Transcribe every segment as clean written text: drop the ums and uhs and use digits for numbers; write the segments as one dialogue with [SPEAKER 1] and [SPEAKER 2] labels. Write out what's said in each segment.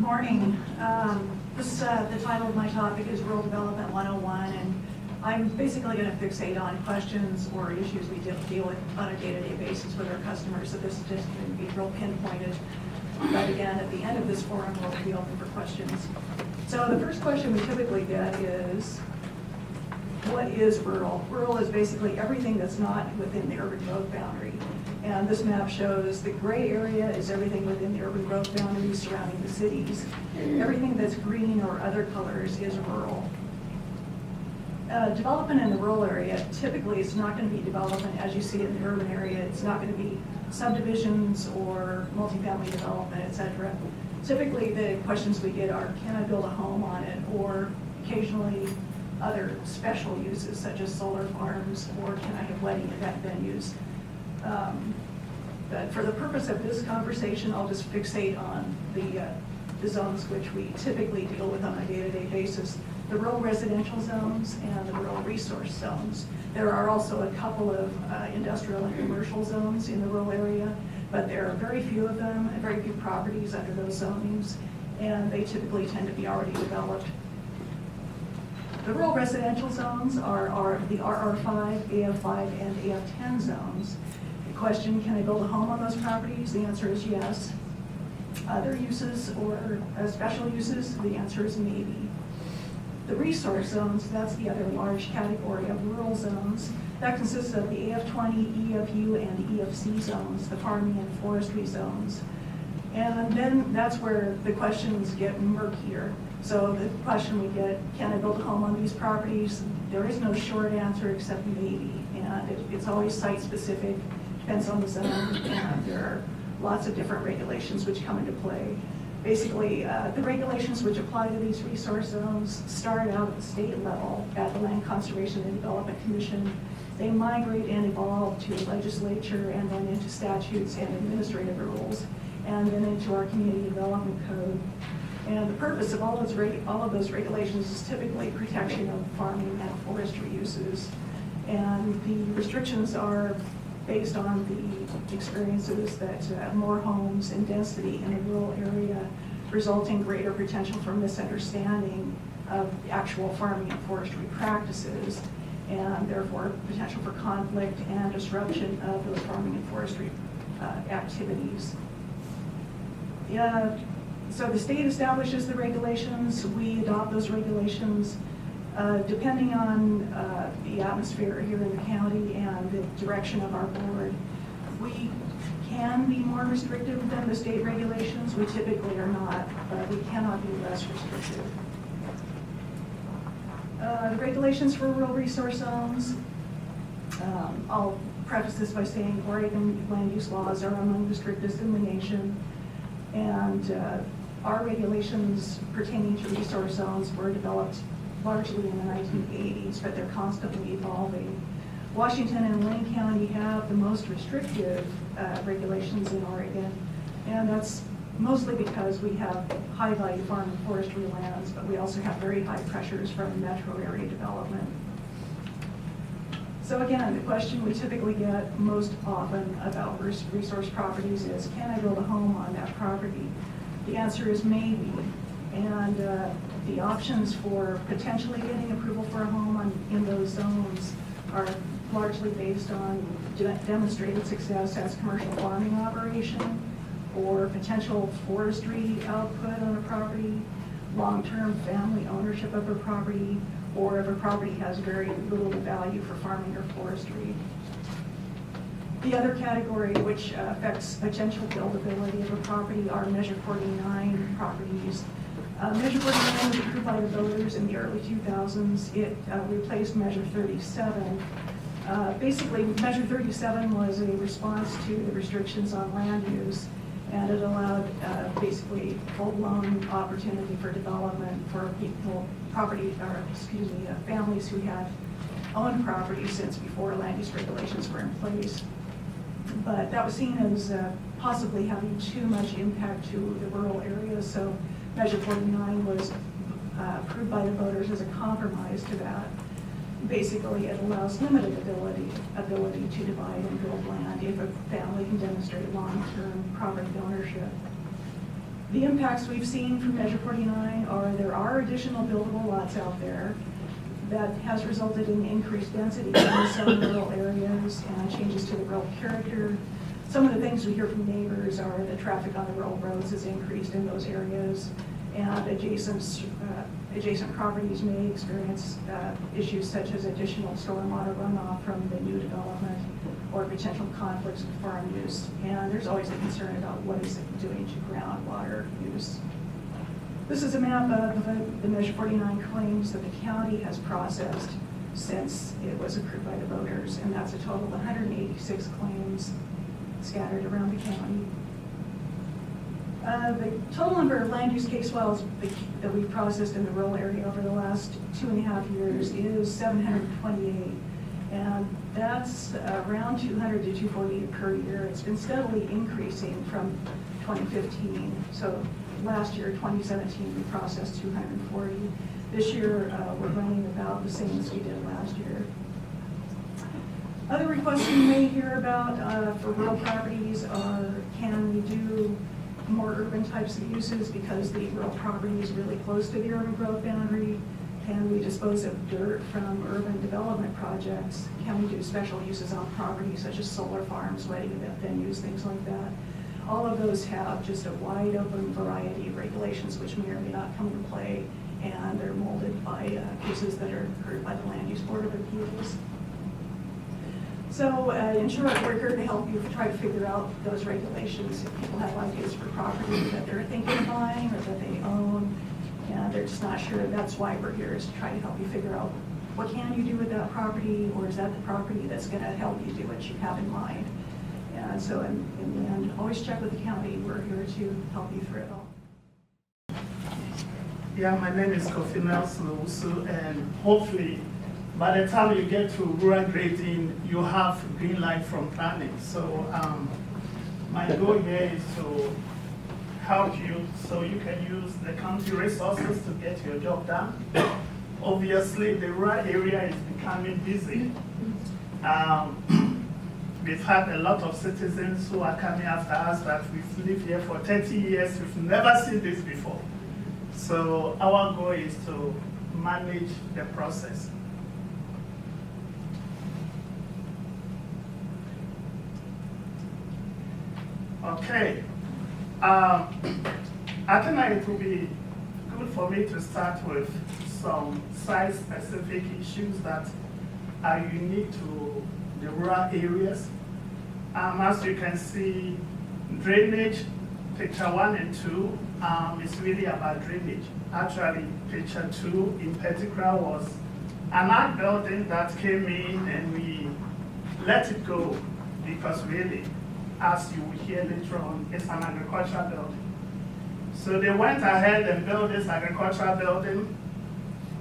[SPEAKER 1] morning. The title of my topic is Rural Development 101, and I'm basically going to fixate on questions or issues we deal with on a day-to-day basis with our customers, so this is just going to be real pinpointed. But again, at the end of this forum, we'll be open for questions. So the first question we typically get is, what is rural? Rural is basically everything that's not within the urban growth boundary. And this map shows the gray area is everything within the urban growth boundaries surrounding the cities. Everything that's green or other colors is rural. Development in the rural area, typically it's not going to be development as you see it in the urban area. It's not going to be subdivisions or multifamily development, etc. Typically the questions we get are, can I build a home on it? Or occasionally other special uses such as solar farms, or can I have wedding event venues? But for the purpose of this conversation, I'll just fixate on the zones which we typically deal with on a day-to-day basis, the rural residential zones and the rural resource zones. There are also a couple of industrial and commercial zones in the rural area, but there are very few of them and very few properties under those zonings, and they typically tend to be already developed. The rural residential zones are the RR5, AF5, and AF10 zones. The question, can I build a home on those properties? The answer is yes. Other uses or special uses, the answer is maybe. The resource zones, that's the other large category of rural zones. That consists of the AF20, EFU, and EFC zones, the farming and forestry zones. And then that's where the questions get murkier. So the question we get, can I build a home on these properties? There is no short answer except maybe, and it's always site specific, depends on the zone, and there are lots of different regulations which come into play. Basically, the regulations which apply to these resource zones start out at the state level at the Land Conservation and Development Commission. They migrate and evolve to the legislature and then into statutes and administrative rules, and then into our community development code. And the purpose of all of those regulations is typically protection of farming and forestry uses. And the restrictions are based on the experiences that more homes and density in a rural area result in greater potential for misunderstanding of actual farming and forestry practices, and therefore potential for conflict and disruption of those farming and forestry activities. So the state establishes the regulations, we adopt those regulations. Depending on the atmosphere here in the county and the direction of our board, we can be more restrictive than the state regulations. We typically are not, but we cannot be less restrictive. The regulations for rural resource zones, I'll preface this by saying Oregon land use laws are among the strictest in the nation, and our regulations pertaining to resource zones were developed largely in the 1980s, but they're constantly evolving. Washington and Lane County have the most restrictive regulations in Oregon, and that's mostly because we have high-value farm and forestry lands, but we also have very high pressures from metro area development. So again, the question we typically get most often about resource properties is, can I build a home on that property? The answer is maybe, and the options for potentially getting approval for a home in those zones are largely based on demonstrated success as commercial farming operation, or potential forestry output on a property, long-term family ownership of a property, or if a property has very little value for farming or forestry. The other category which affects potential buildability of a property are Measure 49 properties. Measure 49 was approved by the voters in the early 2000s. It replaced Measure 37. Basically, Measure 37 was a response to the restrictions on land use, and it allowed basically full-blown opportunity for development for people, families who had owned property since before land use regulations were in place. But that was seen as possibly having too much impact to the rural areas, so Measure 49 was approved by the voters as a compromise to that. Basically, it allows limited ability to divide and build land if a family can demonstrate long-term property ownership. The impacts we've seen from Measure 49 are there are additional buildable lots out there that has resulted in increased density in some rural areas and changes to the rural character. Some of the things we hear from neighbors are that traffic on the rural roads has increased in those areas, and adjacent properties may experience issues such as additional stormwater runoff from the new development or potential conflicts with farm use. And there's always a concern about what is it doing to groundwater use. This is a map of the Measure 49 claims that the county has processed since it was approved by the voters, and that's a total of 186 claims scattered around the county. The total number of land use case files that we've processed in the rural area over the last 2.5 years is 728, and that's around 200 to 240 per year. It's been steadily increasing from 2015. So last year, 2017, we processed 240. This year, we're running about the same as we did last year. Other requests you may hear about for rural properties are, can we do more urban types of uses because the rural property is really close to the urban growth boundary? Can we dispose of dirt from urban development projects? Can we do special uses on property such as solar farms, wedding event venues, things like that? All of those have just a wide open variety of regulations which may or may not come into play, and they're molded by cases that are heard by the Land Use Board of Appeals. So in short, we're here to help you try to figure out those regulations. If people have ideas for property that they're thinking of buying or that they own, and they're just not sure, that's why we're here, is to try to help you figure out what can you do with that property, or is that the property that's going to help you do what you have in mind. And so in the end, always check with the county. We're here to help you through it all.
[SPEAKER 2] Yeah, my name is Kofi Nelson, and hopefully by the time you get to rural grading, you have green light from planning. So my goal here is to help you so you can use the county resources to get your job done. Obviously, the rural area is becoming busy. We've had a lot of citizens who are coming after us that we've lived here for 30 years. We've never seen this before. So our goal is to manage the process. Okay. I think it will be good for me to start with some site-specific issues that are unique to the rural areas. As you can see, drainage, picture 1 and 2, is really about drainage. Actually, picture 2 in particular was an art building that came in and we let it go because really, as you will hear later on, it's an agricultural building. So they went ahead and built this agricultural building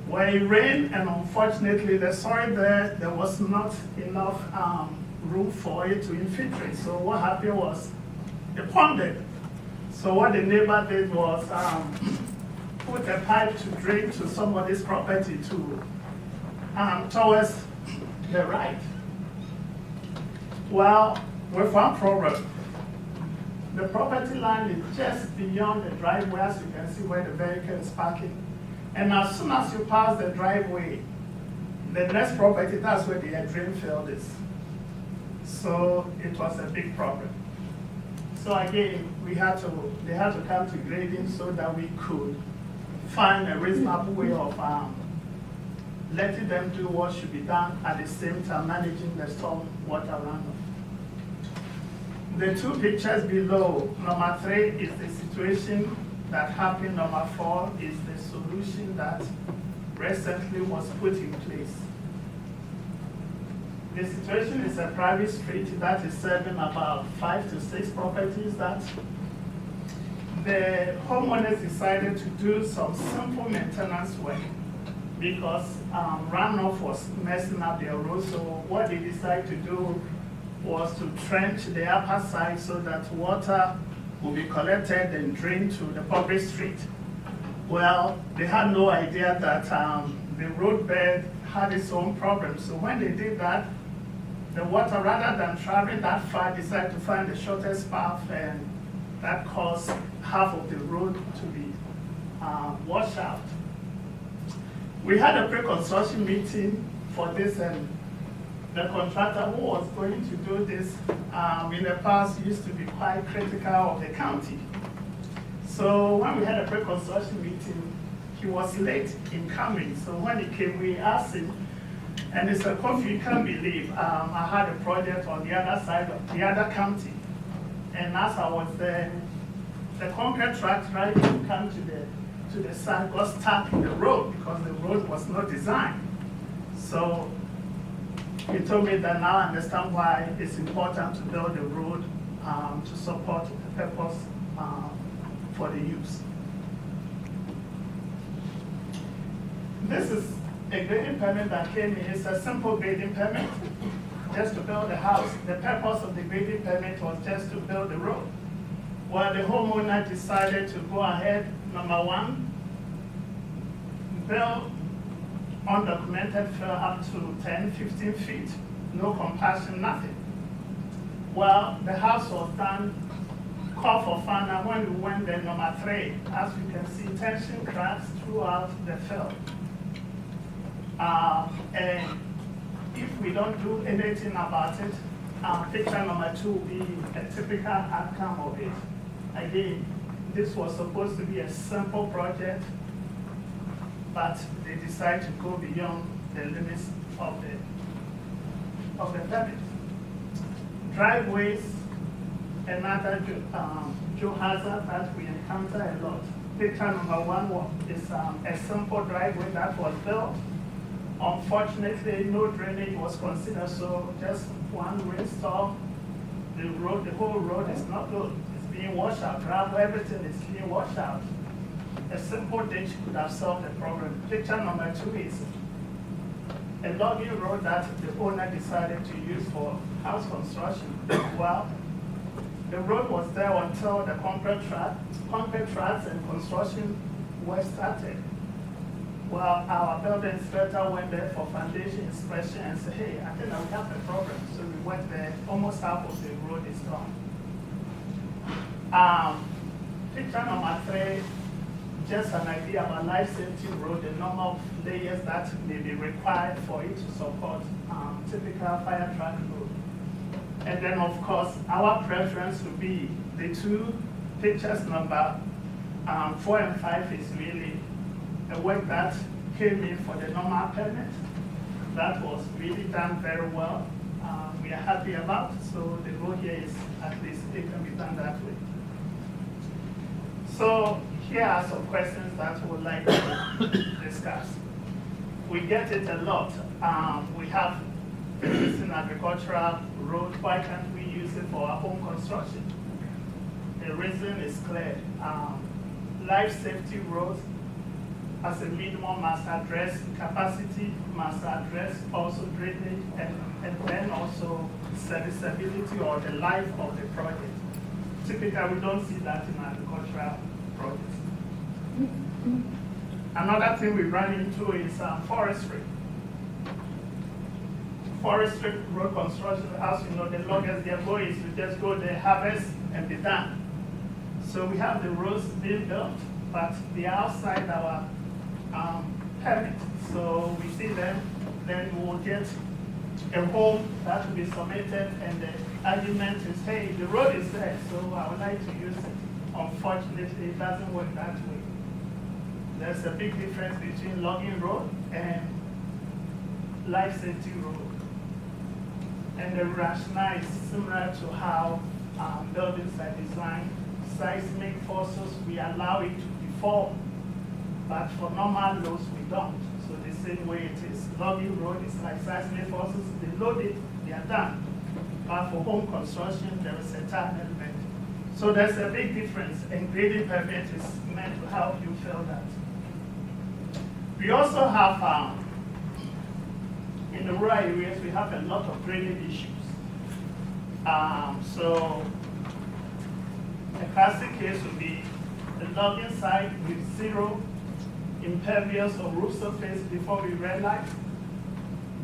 [SPEAKER 2] where it rained, and unfortunately the soil there was not enough room for it to infiltrate. So what happened was it ponded. So what the neighbor did was put a pipe to drain to somebody's property towards the right. Well, with one problem. The property line is just beyond the driveway, as you can see where the vehicle is parking. And as soon as you pass the driveway, the next property, that's where the drain field is. So it was a big problem. So again, they had to come to grading so that we could find a reasonable way of letting them do what should be done at the same time managing the storm water runoff. The two pictures below, number 3 is the situation that happened. Number 4 is the solution that recently was put in place. The situation is a private street that is serving about 5 to 6 properties that the homeowners decided to do some simple maintenance work because runoff was messing up their road. So what they decided to do was to trench the upper side so that water will be collected and drained to the public street. Well, they had no idea that the roadbed had its own problems. So when they did that, the water, rather than traveling that far, decided to find the shortest path, and that caused half of the road to be washed out. We had a pre-construction meeting for this, and the contractor who was going to do this in the past used to be quite critical of the county. So when we had a pre-construction meeting, he was late in coming. So when he came, we asked him, and he said, Kofi, you can't believe I had a project on the other side of the other county. And as I was there, the concrete truck tried to come to the side, got stuck in the road because the road was not designed. So he told me that now I understand why it's important to build a road to support the purpose for the use. This is a grading permit that came in. It's a simple grading permit, just to build a house. The purpose of the grading permit was just to build the road. Well, the homeowner decided to go ahead, number one, build undocumented fill up to 10, 15 feet, no compaction, nothing. Well, the house was done, call for fun, and when we went there, number three, as you can see, tension cracks throughout the fill. And if we don't do anything about it, picture number two will be a typical outcome of it. Again, this was supposed to be a simple project, but they decided to go beyond the limits of the permit. Driveways, another hazard that we encounter a lot. Picture number one is a simple driveway that was built. Unfortunately, no drainage was considered, so just one rainstorm, the whole road is not good. It's being washed out. Gravel, everything is being washed out. A simple ditch could have solved the problem. Picture number two is a logging road that the owner decided to use for house construction. Well, the road was there until the concrete tracks and construction were started. Well, our building inspector went there for foundation inspection and said, hey, I think we have a problem. So we went there, almost half of the road is gone. Picture number three, just an idea about life safety road, the normal layers that may be required for it to support typical fire truck road. And then, of course, our preference would be the two pictures number 4 and 5 is really the work that came in for the normal permit. That was really done very well. We are happy about, so the road here is at least it can be done that way. So here are some questions that we would like to discuss. We get it a lot. We have existing agricultural road. Why can't we use it for our home construction? The reason is clear. Life safety roads as a minimum must address capacity, must address also drainage, and then also serviceability or the life of the project. Typically, we don't see that in agricultural projects. Another thing we run into is forestry. Forestry road construction, as you know, the longest their goal is to just go there, harvest, and be done. So we have the roads being built, but they are outside our permit. So we see them, then we will get a home that will be submitted, and the argument is, hey, the road is there, so I would like to use it. Unfortunately, it doesn't work that way. There's a big difference between logging road and life safety road. And the rationale is similar to how buildings are designed. Seismic forces, we allow it to deform, but for normal loads, we don't. So the same way it is. Logging road is like seismic forces, they load it, they are done. But for home construction, there is a time element. So there's a big difference, and grading permit is meant to help you fill that. We also have, in the rural areas, we have a lot of drainage issues. So a classic case would be the logging site with zero impervious or roof surface before we red light.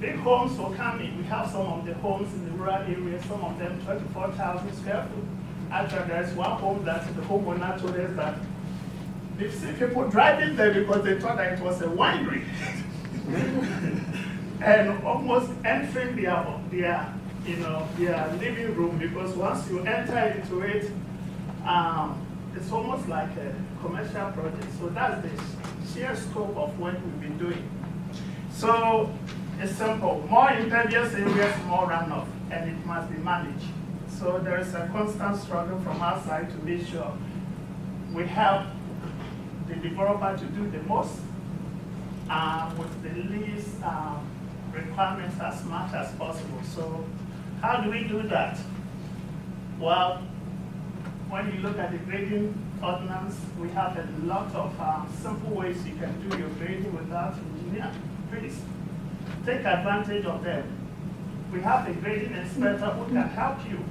[SPEAKER 2] Big homes will come in. We have some of the homes in the rural areas, some of them 24,000 square foot. Actually, there's one home that the homeowner told us that they've seen people driving there because they thought that it was a winery. And almost entering their living room, because once you enter into it, it's almost like a commercial project. So that's the sheer scope of what we've been doing. So it's simple. More impervious areas, more runoff, and it must be managed. So there is a constant struggle from our side to make sure we help the developer to do the most with the least requirements as much as possible. So how do we do that? Well, when you look at the grading ordinance, we have a lot of simple ways you can do your grading without engineering. Please take advantage of them. We have a grading inspector who can help you.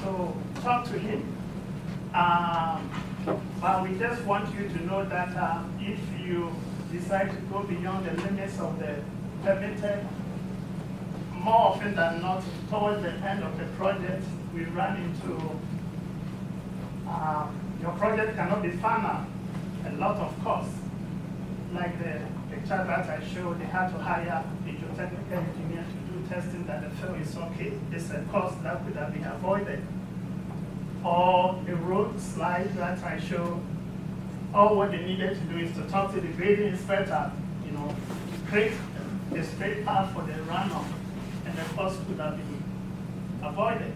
[SPEAKER 2] So talk to him. But we just want you to know that if you decide to go beyond the limits of the permitted, more often than not, towards the end of the project, we run into your project cannot be final, a lot of costs. Like the chart that I showed, they had to hire a geotechnical engineer to do testing that the field is okay. It's a cost that could have been avoided. Or the road slide that I showed, all what they needed to do is to talk to the grading inspector, create a straight path for the runoff, and the cost could have been avoided.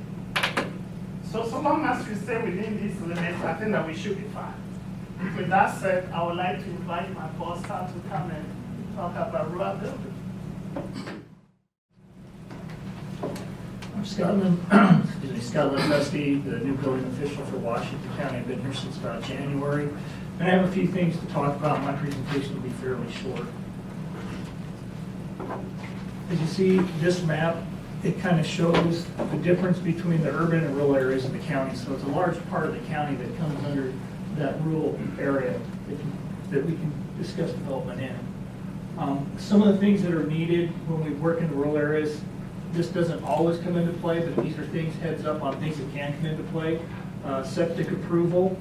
[SPEAKER 2] So long as we stay within these limits, I think that we should be fine. With that said, I would like to invite my boss to come and talk about rural building.
[SPEAKER 3] I'm Scott Linfesty, the new building official for Washington County. I've been here since about January. And I have a few things to talk about. My presentation will be fairly short. As you see, this map, it kind of shows the difference between the urban and rural areas of the county. So it's a large part of the county that comes under that rural area that we can discuss development in. Some of the things that are needed when we work in the rural areas, this doesn't always come into play, but these are things, heads up on things that can come into play. Septic approval,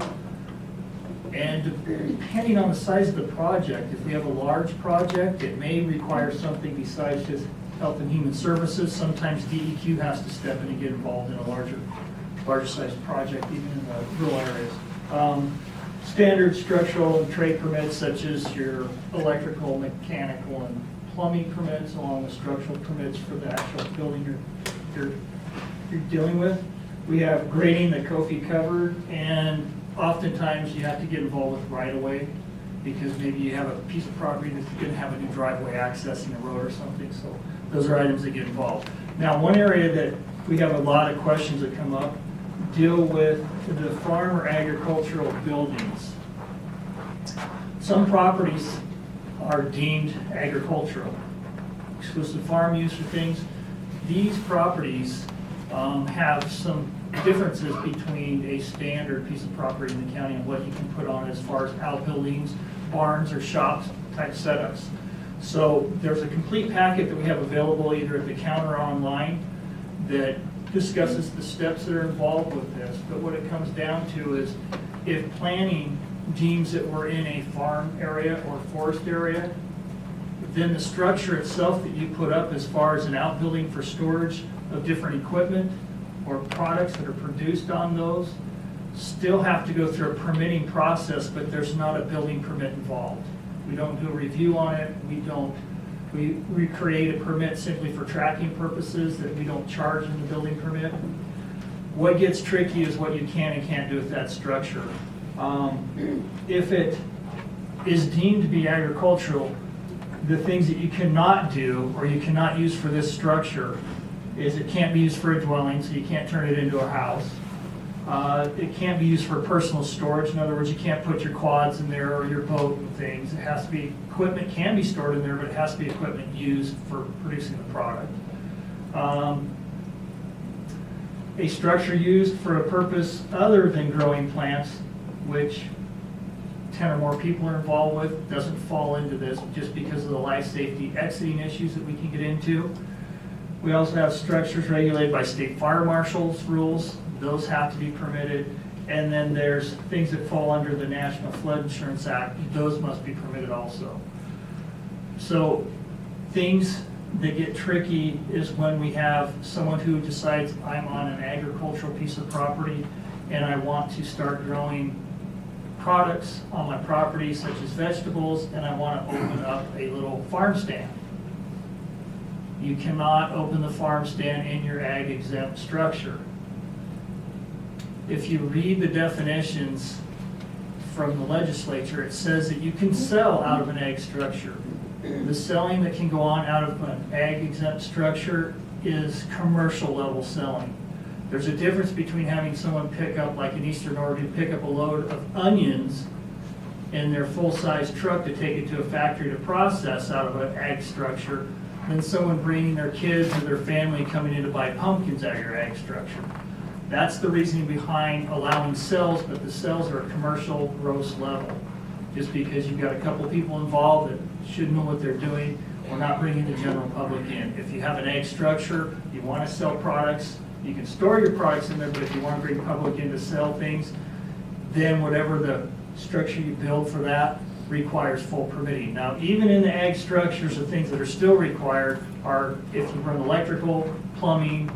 [SPEAKER 3] and depending on the size of the project, if we have a large project, it may require something besides just Health and Human Services. Sometimes DEQ has to step in and get involved in a larger sized project, even in the rural areas. Standard structural and trade permits, such as your electrical, mechanical, and plumbing permits, along with structural permits for the actual building you're dealing with. We have grading that Kofi covered, and oftentimes you have to get involved with right-of-way, because maybe you have a piece of property that's going to have a new driveway accessing a road or something. So those are items that get involved. Now, one area that we have a lot of questions that come up deal with the farm or agricultural buildings. Some properties are deemed agricultural, exclusive farm use for things. These properties have some differences between a standard piece of property in the county and what you can put on as far as outbuildings, barns, or shops type setups. So there's a complete packet that we have available either at the counter or online that discusses the steps that are involved with this. But what it comes down to is if planning deems that we're in a farm area or forest area, then the structure itself that you put up as far as an outbuilding for storage of different equipment or products that are produced on those still have to go through a permitting process, but there's not a building permit involved. We don't do a review on it. We create a permit simply for tracking purposes that we don't charge in the building permit. What gets tricky is what you can and can't do with that structure. If it is deemed to be agricultural, the things that you cannot do or you cannot use for this structure is it can't be used for a dwelling, so you can't turn it into a house. It can't be used for personal storage. In other words, you can't put your quads in there or your boat and things. It has to be, equipment can be stored in there, but it has to be equipment used for producing the product. A structure used for a purpose other than growing plants, which 10 or more people are involved with, doesn't fall into this just because of the life safety exiting issues that we can get into. We also have structures regulated by state fire marshals rules those have to be permitted. And then there's things that fall under the National Flood Insurance Act, those must be permitted also. So things that get tricky is when we have someone who decides, I'm on an agricultural piece of property and I want to start growing products on my property such as vegetables, and I want to open up a little farm stand. You cannot open the farm stand in your ag exempt structure. If you read the definitions from the legislature, it says that you can sell out of an ag structure. The selling that can go on out of an ag exempt structure is commercial level selling. There's a difference between having someone pick up, like in Eastern Oregon, pick up a load of onions in their full-size truck to take it to a factory to process out of an ag structure, than someone bringing their kids or their family coming in to buy pumpkins at your ag structure. That's the reasoning behind allowing sales, but the sales are at commercial gross level. Just because you've got a couple people involved that should know what they're doing, we're not bringing the general public in. If you have an ag structure, you want to sell products, you can store your products in there, but if you want to bring the public in to sell things, then whatever the structure you build for that requires full permitting. Now, even in the ag structures, the things that are still required are if you run electrical, plumbing,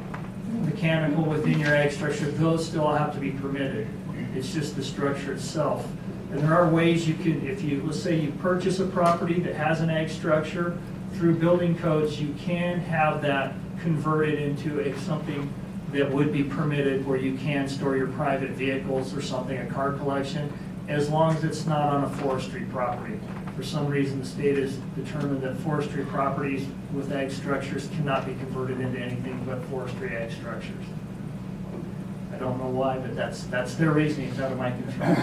[SPEAKER 3] mechanical within your ag structure, those still have to be permitted. It's just the structure itself. And there are ways you can, if you, let's say you purchase a property that has an ag structure, through building codes, you can have that converted into something that would be permitted where you can store your private vehicles or something, a car collection, as long as it's not on a forestry property. For some reason, the state has determined that forestry properties with ag structures cannot be converted into anything but forestry ag structures. I don't know why, but that's their reasoning. It's out of my control.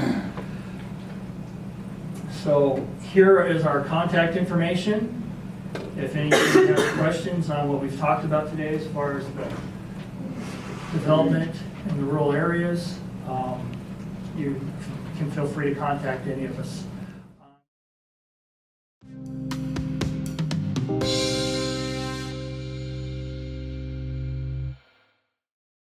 [SPEAKER 3] So here is our contact information. If anybody has questions on what we've talked about today as far as the development in the rural areas, you can feel free to contact any of us.